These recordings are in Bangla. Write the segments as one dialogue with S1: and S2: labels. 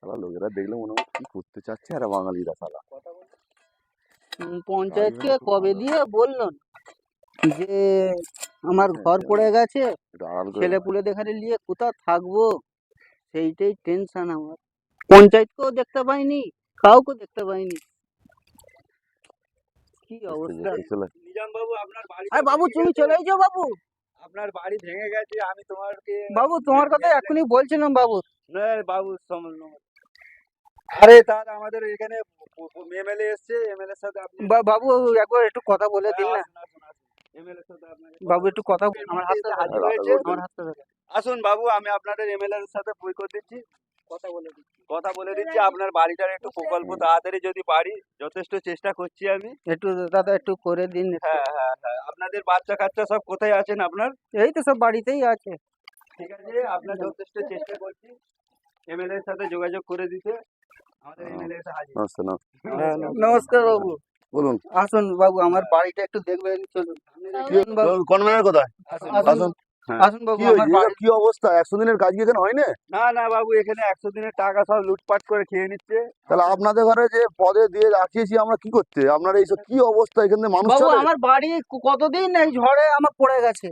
S1: শালা লোকেরা দেখলে মনে হয় কি করতে চাচ্ছে আর বাঙালিরা শালা
S2: পঞ্চায়েতকে কবে দিয়ে বললো যে আমার ঘর পড়ে গেছে,
S1: একটু আড়াল করে
S2: ছেলে পুলে দেখারে নিয়ে কোথাও থাকবো, সেইটাই টেনশন আমার। পঞ্চায়েতকেও দেখতে পাইনি, কাউকে দেখতে পাইনি, কি অবস্থা।
S3: নিজাম বাবু আপনার বাড়ি
S2: আরে বাবু তুমি চলে যাও বাবু।
S3: আপনার বাড়ি ভেঙে গেছে, আমি তোমাকে
S2: বাবু তোমার কথা এখনই বলছিলাম বাবু।
S3: না বাবু আরে তার আমাদের এখানে এমএলএ এসছে, এমএলএ এর সাথে আপনি
S2: বাবু একবার একটু কথা বলে দিন না
S3: এমএলএ এর সাথে আপনাকে
S2: বাবু, একটু কথা আমার হাতটা
S3: হাজির হয়েছে।
S2: আমার হাতটা ধরে।
S3: আসুন বাবু, আমি আপনাদের এমএলএ এর সাথে বই করে দিচ্ছি, কথা বলে দিচ্ছি। আপনার বাড়িটার একটু প্রকল্প তাড়াতাড়ি যদি পারি, যথেষ্ট চেষ্টা করছি আমি।
S2: একটু দাদা একটু করে দিন।
S3: হ্যাঁ হ্যাঁ হ্যাঁ, আপনাদের বাচ্চা কাচ্চা সব কোথায় আছেন আপনার?
S2: এই তো সব বাড়িতেই আছে।
S3: ঠিক আছে, আপনার যথেষ্ট চেষ্টা করছি এমএলএ এর সাথে যোগাযোগ করে দিতে। আমাদের এমএলএ এসে হাজির।
S2: নমস্কার বাবু,
S1: বলুন
S2: আসুন বাবু, আমার বাড়িটা একটু দেখবেন, চলুন বাবু,
S1: কনভেনার কোথায়?
S2: আসুন আসুন বাবু,
S1: কি
S2: আমার
S1: হয়েছে?
S2: বাড়ি।
S1: কি অবস্থা? 100 দিনের কাজ কি এখানে হয় না?
S3: না না বাবু, এখানে 100 দিনের টাকা সব লুটপাট করে খেয়ে নিচ্ছে।
S1: তাহলে আপনাদের ঘরে যে পদে দিয়ে রাখিয়েছি আমরা কি করতে? আপনার এইসব কি অবস্থা? এখানে মানুষ
S2: বাবু
S1: চলে?
S2: আমার বাড়ি কতদিন এই ঝড়ে আমার পড়ে গেছে,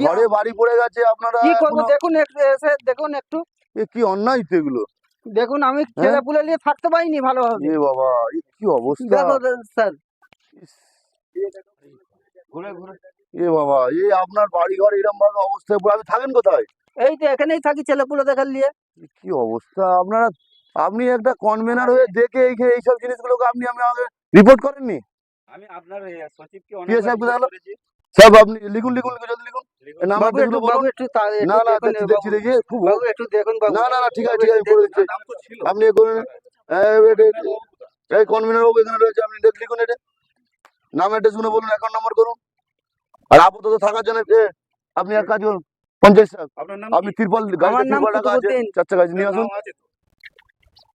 S1: ঝড়ে বাড়ি পড়ে গেছে আপনারা
S2: কি করবো
S1: এখনো-
S2: দেখুন, একটু এসে দেখুন, একটু
S1: এ কি অন্যায় তো এগুলো।
S2: দেখুন, আমি ছেলে পুলে নিয়ে থাকতে পারিনি ভালোভাবে।
S1: এ বাবা, এ কি অবস্থা।
S2: দেখো স্যার,
S1: ইস,
S3: ঘুরে ঘুরে
S1: এ বাবা, এই আপনার বাড়ি ঘর এরকম ভাবে অবস্থায় পড়ে আপনি থাকেন কোথায়?
S2: এই তো এখানেই থাকি ছেলে পুলে দেখার নিয়ে।
S1: এ কি অবস্থা আপনারা! আপনি একটা কনভেনার হয়ে দেখে এইসব জিনিসগুলোকে আপনি আমাকে রিপোর্ট করেননি?
S3: আমি আপনার সচিবকে
S1: পিএস সাহেব
S3: অনেকবার
S1: কোথায় গেল?
S3: করেছি।
S1: সব আপনি লিখুন লিখুন লিখুন, জলদি লিখুন। এর নাম
S2: বাবু একটু,
S1: অ্যাড্রেসগুলো
S2: বাবু
S1: বলুন।
S2: একটু একটু
S1: না না,
S2: দেখুন
S1: দেখছি দেখছি
S2: বাবু।
S1: দেখি খুব।
S2: বাবু একটু দেখুন বাবু।
S1: না না না, ঠিক আছে
S2: বাবু
S1: ঠিক আছে,
S2: একটু
S1: করে
S2: দেখুন।
S1: দিচ্ছি।
S3: নাম তো ছিল।
S1: আপনি এ করুন। এই কনভেনার বাবু এখানে রয়েছে, আপনি লিখুন এটা। নাম অ্যাড্রেস গুলো বলুন, অ্যাকাউন্ট নাম্বার করুন। আর আপাতত থাকার জন্য আপনি এক কাজ করুন, পঞ্চায়েত সাহেব
S3: আপনার নাম
S1: আপনি
S3: কি?
S1: তিরপল
S2: আমার
S1: গাড়িতে
S2: নাম
S1: তিরপল রাখা আছে,
S2: কুতুবুদ্দিন।
S1: 4 গাছ নিয়ে আসুন।
S3: নাম আছে তো?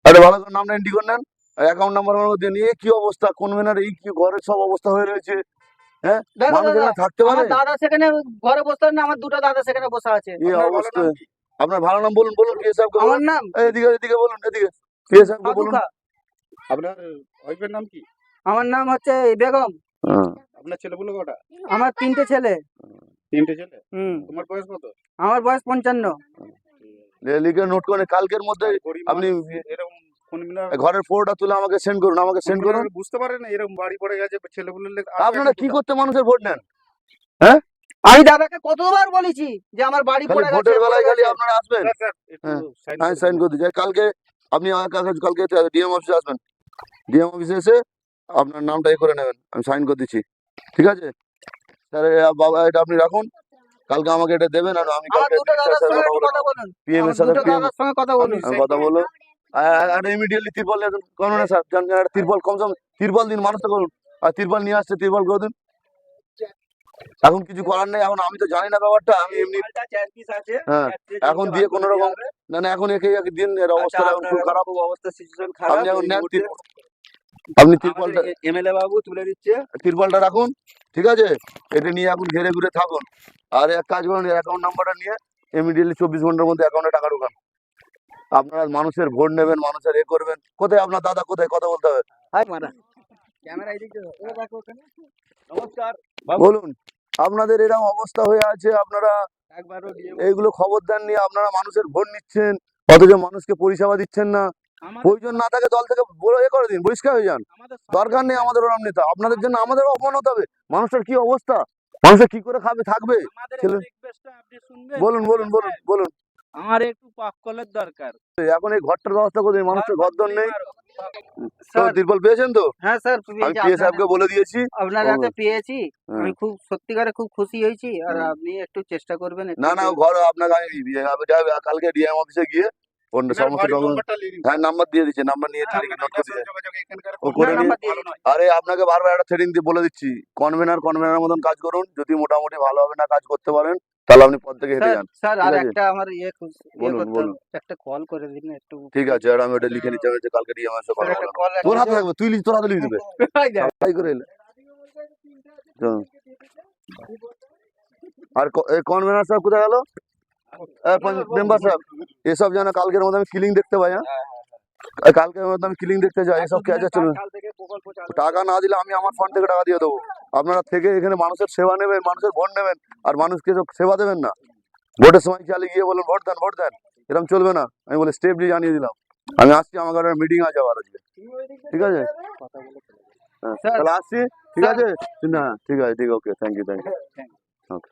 S1: আরে ভালো করে নামটা এন্ট্রি করে নেন, অ্যাকাউন্ট নাম্বার দিয়ে নিয়ে। কি অবস্থা কনভেনার, এই কি ঘরের সব অবস্থা হয়ে রয়েছে। হ্যাঁ,
S2: দেখো
S1: মানুষ
S2: দাদা,
S1: এখানে থাকতে পারে?
S2: আমার দাদা সেখানে ঘরে বসে না, আমার দুটো দাদা সেখানে বসে আছে।
S1: এই
S3: আপনার ভালো
S1: অবস্থা।
S3: নাম কি?
S1: আপনার ভালো নাম বলুন, বলুন পিএস সাহেবকে
S2: আমার
S1: বলুন।
S2: নাম
S1: এদিকে এদিকে বলুন, এদিকে পিএস সাহেবকে
S2: সাধু
S1: বলুন।
S2: খা।
S3: আপনার ওয়াইফের নাম কি?
S2: আমার নাম হচ্ছে বেগম।
S3: আপনার ছেলেপুলে কটা?
S2: আমার 3টে ছেলে।
S3: 3টে ছেলে।
S2: হুম,
S3: তোমার বয়স কত?
S2: আমার বয়স 55।
S1: লিখে নোট করে কালকের মধ্যে
S3: গরিব
S1: আপনি
S3: মানুষ, এরকম কনভেনার
S1: ঘরের ফটোটা তুলে আমাকে সেন্ড করুন, আমাকে সেন্ড করুন।
S3: বুঝতে পারে না এরকম বাড়ি পড়ে গেছে ছেলেপুলে।
S1: আপনারা কি করতে মানুষের ভোট নেন? হ্যাঁ,
S2: আমি দাদাকে কতবার বলেছি যে আমার বাড়ি
S1: খালি
S2: পড়ে গেছে,
S1: ভোটের বেলায়
S2: পড়ে
S1: খালি
S2: গেছে।
S1: আপনারা আসবেন। হ্যাঁ, আমি সাইন করে দিচ্ছি। কালকে আপনি কালকে ডিএম অফিসে আসবেন। ডিএম অফিসে এসে আপনার নামটা করে নেবেন, আমি সাইন করে দিচ্ছি। ঠিক আছে স্যার, বাবা এটা আপনি রাখুন, কালকে আমাকে এটা দেবেন। আর আমি
S2: আমার
S1: কালকে
S2: দুটো দাদার সঙ্গে একটু কথা বলুন।
S1: পিএম এর
S2: আমার
S1: সাথে
S2: দুটো দাদার সঙ্গে কথা বলুন।
S1: কথা বলো। আর ইমিডিয়েটলি তিরপল করুন না স্যার, জান একটা তিরপল কমসম তিরপল দিন, মানুষটা করুন। আর তিরপল নিয়ে আসছে, তিরপল করে দিন। এখন কিছু করার নেই, এখন আমি তো জানি না ব্যাপারটা, আমি এমনি। হ্যাঁ, এখন দিয়ে কোনো রকম না না, এখন একে দিন, এর অবস্থা এখন খুব খারাপ।
S3: অবস্থা সিচুয়েশন খারাপ।
S1: আপনি এখন নেন আপনি তিরপলটা,
S3: এমএলএ বাবু তুলে দিচ্ছে।
S1: তিরপলটা রাখুন। ঠিক আছে, এটা নিয়ে এখন ঘেরে ঘুরে থাকুন। আর এক কাজ করুন, অ্যাকাউন্ট নাম্বারটা নিয়ে ইমিডিয়েটলি 24 ঘন্টার মধ্যে অ্যাকাউন্টে টাকা ঢোকান। আপনারা মানুষের ভোট নেবেন, মানুষের করবেন। কোথায় আপনার দাদা, কোথায় কথা বলতে হবে?
S2: হাই মারা
S3: ক্যামেরা এদিকে দেখো ওখানে। নমস্কার।
S1: বলুন, আপনাদের এরকম অবস্থা হয়ে আছে, আপনারা
S3: একবারও
S1: এইগুলো খবর দেননি। আপনারা মানুষের ভোট নিচ্ছেন, অথচ মানুষকে পরিষেবা দিচ্ছেন না। প্রয়োজন না থাকে দল থেকে করে দিন, বহিষ্কার হয়ে যান। দরকার নেই আমাদের ওরম নেতা। আপনাদের জন্য আমাদের অপমান হতে হবে। মানুষের কি অবস্থা, মানুষের কি করে খাবে থাকবে। বলুন বলুন বলুন বলুন।
S3: আমার একটু পাককলের দরকার।
S1: এখন এই ঘরটার ব্যবস্থা করে দিন, মানুষের ঘর দর নেই।
S2: স্যার।
S1: তিরপল পেয়েছেন তো?
S2: হ্যাঁ স্যার,
S1: আমি পিএস সাহেবকে বলে দিয়েছি।
S2: আপনার হাতে পেয়েছি।
S1: হ্যাঁ।
S2: আমি খুব সত্যিকারে খুব খুশি হয়েছি। আর আপনি একটু চেষ্টা করবেন।
S1: না না, ঘর আপনাকে আমি কালকে ডিএম অফিসে গিয়ে অন্য সমস্ত হ্যাঁ নাম্বার দিয়ে দিচ্ছি, নাম্বার নিয়ে নোট করে দিয়ে ও করে নিয়ে। আরে আপনাকে বারবার একটা থ্রেডিং দিয়ে বলে দিচ্ছি, কনভেনার মতন কাজ করুন। যদি মোটামুটি ভালোভাবে না কাজ করতে পারেন, তাহলে আপনি পদ থেকে হেঁটে যান।
S2: স্যার
S1: ঠিক
S2: আর
S1: আছে?
S2: একটা আমার
S1: বলুন,
S2: করতে
S1: বলুন।
S2: হবে। একটা কল করে দিন একটু।
S1: ঠিক আছে, আর আমি ওটা লিখে নিচ্ছি, আমি কালকে ডিএম এর সাথে কথা
S2: একটা
S1: বলবো।
S2: কল
S1: তোর হাতে থাকবে, তোর হাতে লিখে দেবে। তাই করে এলে। আর কনভেনার সাহেব কোথায় গেল? মেম্বার সাহেব, এসব যেন কালকের মধ্যে আমি কিলিং দেখতে পাই। হ্যাঁ, কালকে আমি কিলিং দেখতে যাই, এসব ক্যাচ চলবে।
S3: কাল থেকে প্রকল্প চালু।
S1: টাকা না দিলে আমি আমার ফান্ড থেকে টাকা দিয়ে দেবো। আপনারা থেকে এখানে মানুষের সেবা নেবেন, মানুষের ভোট নেবেন, আর মানুষকে তো সেবা দেবেন না। ভোটের সময় চালিয়ে গিয়ে বলেন ভোট দেন ভোট দেন, এরকম চলবে না। আমি বলে স্টেপ দিয়ে জানিয়ে দিলাম। আমি আসছি, আমার একটা মিটিং আছে আবার আজকে, ঠিক আছে?
S2: কথা বলে চলে যাবে।
S1: হ্যাঁ, তাহলে আসছি, ঠিক আছে? না ঠিক আছে, ঠিক, ওকে, থ্যাংক ইউ, ওকে।